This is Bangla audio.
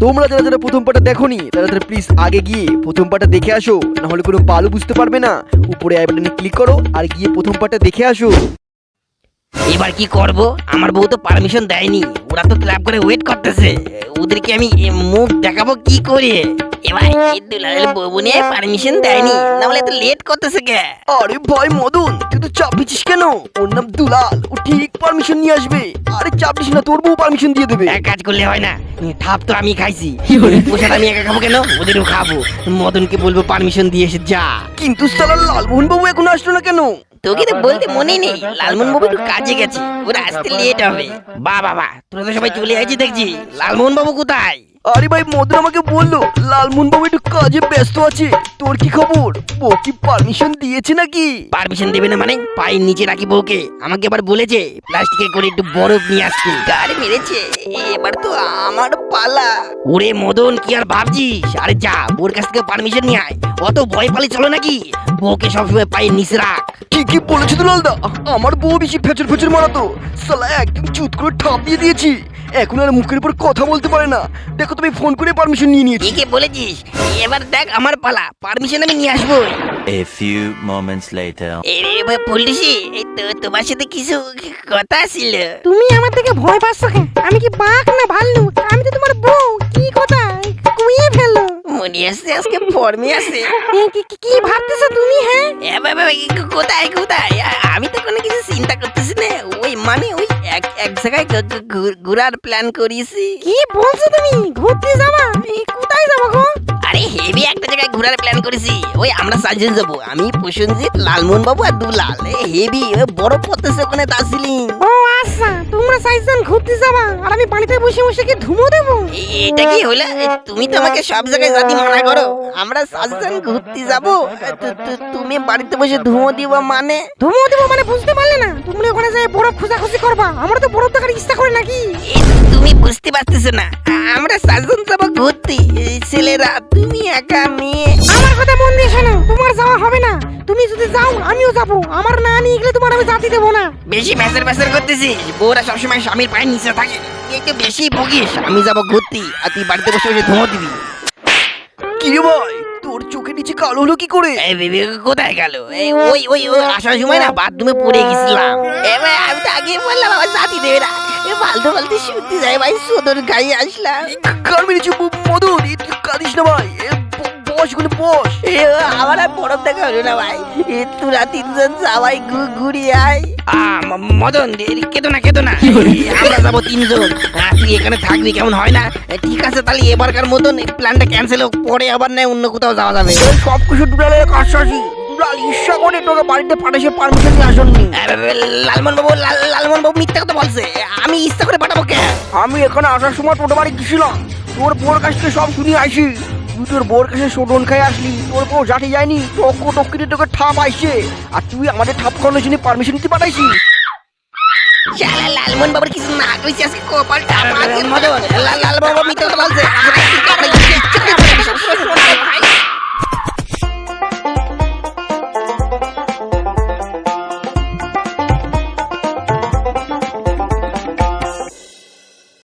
তোমরা যারা যারা প্রথম পার্টটা দেখোনি তারা তারা প্লিজ আগে গিয়ে প্রথম পার্টটা দেখে আসো, না হলে কোনো বালু বুঝতে পারবে না। উপরে আই বাটনে ক্লিক করো আর গিয়ে প্রথম পার্টটা দেখে আসো। এবার কি করব? আমার বউ তো পারমিশন দেয়নি, ওরা তো ক্লাব করে ওয়েট করতেছে। ওদেরকে আমি মুখ দেখাবো কি করে? এবার এই দুলালের বউ নিয়ে পারমিশন দেয়নি, না হলে তো লেট করতেছে কে? আরে ভাই মদন, তুই তো চাপ দিচ্ছিস কেন? ওর নাম দুলাল, ও ঠিক পারমিশন নিয়ে আসবে। আরে চাপ দিস না, তোর বউ পারমিশন দিয়ে দেবে। এক কাজ করলে হয় না? ঠাপ তো আমি খাইছি, পোশাক আমি একা খাবো কেন? ওদেরও খাবো। মদনকে বলবো পারমিশন দিয়ে এসে যা। কিন্তু সালা লালমোহন বাবু এখনো আসলো না কেন? তোকে তো বলতে মনেই নেই, লালমোহন বাবু একটু কাজে গেছে, ওরা আসতে লেট হবে। বাবা তোরা তো সবাই চলে আসছি দেখছি, লালমোহন বাবু কোথায়? আরে ভাই মদন আমাকে বললো লালমোহন বাবু একটু কাজে ব্যস্ত আছে। তোর কি খবর? বউ কি পারমিশন দিয়েছে নাকি? পারমিশন দেবে না মানে? পায়ের নিচে রাখি বউকে। আমাকে আবার বলেছে প্লাস্টিকে করে একটু বরফ নিয়ে আসতে। গাড়ি মেরেছে, এবার তো আমার পালা। ওরে মদন, কি আর ভাবছিস? আরে যা, বউর কাছ থেকে পারমিশন নিয়ে আয়। অত ভয় পালি চলো নাকি? বউকে সবসময় পায়ের নিচে রাখ। ঠিকই বলেছো তো লালদা, আমার বউ বেশি ফেচর ফেচর মারাতো। সালা একদিন চুত করে ঠাপ দিয়ে দিয়েছি, এখন আর মুখের উপর কথা বলতে পারে না। দেখো তুমি ফোন করে পারমিশন নিয়ে নিয়েছি। ঠিকই বলেছিস, এবার দেখ আমার পালা, পারমিশন আমি নিয়ে আসবো। A few moments later. পুলিশি, এই তো তোমার সাথে কিছু কথা ছিল। তুমি আমার থেকে ভয় পাচ্ছ কেন? আমি কি বাঘ না ভাল্লুক? আমি তো তোমার বউ। কি কথা কুইয়ে ফেলো? মনে আসছে আজকে ফর্মে আছে। কি ভাবতেছো তুমি? হ্যাঁ কোথায় কোথায়? আমি তো কোনো কিছু চিন্তা করতেছি না, ওই মানে ওই এক জায়গায় ঘোরার প্ল্যান করিয়েছি। কি বলছো তুমি? ঘুরতে যাবা? কোথায় যাবো গো? আরে হেভি একটা জায়গায় ঘোরার প্ল্যান করেছি। ওই আমরা সাজেন যাবো, আমি প্রসেনজিৎ, লালমোহন বাবু আর দুলাল। হেভি বরফ পড়তেছে ওখানে, দার্জিলিং। ও আচ্ছা, তোমরা চাইছেন ঘুরতে যাবা আর আমি বাড়িতে বসে বসে কি ধুমো দেবো? এটা কি হলো? তুমি তো আমাকে সব জায়গায় জাতি মানা করো। আমরা সাজেন ঘুরতে যাবো, তুমি বাড়িতে বসে ধুমো দিবা মানে? ধুমো দেবো মানে বুঝতে পারলে না? তুমি ওখানে যাই বরফ খোঁজাখুঁজি করবা, আমার তো বরফ দেখার ইচ্ছা করে নাকি? তুমি বুঝতে পারতেছো না, আমরা সাজেন যাবো ঘুরতে। ছেলেরা, তুমি একা মেয়ে। আমার কথা মন দিয়ে শোনো, তোমার যাওয়া হবে না। তুমি যদি যাও আমিও যাবো, আমার না নিয়ে গেলে তোমার আমি জাতি দেবো না। বেশি ভেসের ভেসের করতেছিস, বউরা সবসময় স্বামীর পায়ের নিচে থাকে, একটু বেশি ভুগিস। আমি যাবো ঘুরতে আর তুই বাড়িতে বসে বসে ধুমো দিবি। কি রে ভাই, তোর চোখের নিচে কালো হলো কি করে? এই বেবি কোথায় গেল? এই ওই আসার সময় না বাথরুমে পড়ে গেছিলাম। এবার আমি তো আগে বললাম আমার জাতি দেবে না, ফালতু ফালতু শুনতে যাই ভাই, সোদর গায়ে আসলাম। কার মেরেছি মদন? তুই কাঁদিস না ভাই, বস গুলো বস। আমার আর বরফ দেখা হলো না ভাই, তোরা তিনজন সবাই ঘুরি আয়। মদন কেতো না, আমরা যাবো তিনজন। তুই এখানে থাকবি কেমন হয় না? ঠিক আছে, তাহলে এবারকার মতন প্ল্যানটা ক্যান্সেল হোক, পরে আবার না অন্য কোথাও যাওয়া যাবে। সব কিছু দুলালের কাছাকাছি। দুলাল ইচ্ছা করে তোকে বাড়িতে পাঠাইছে, পারমিশন নিয়ে আসেননি। লালমোহন বাবু মিথ্যা কথা বলছে, আমি ইচ্ছা করে পাঠাবো কে? আমি এখানে আসার সময় টোটো বাড়ি গেছিলাম, তোর বোর কাছ থেকে সব শুনে আসি। তুই তোর বোর কাছে শোডন খাই আসলি, তোর বউ জাতি যায়নি, টক্কিতে তোকে ঠাপ আইছে, আর তুই আমাদের ঠাপ খাওয়ানোর জন্য পারমিশন নিতে পাঠাইছিস। শালা লালমোহন বাবুর কিছু না কইছি আজকে কপালটা। মদন লালমোহন বাবু মিথ্যা কথা বলছে।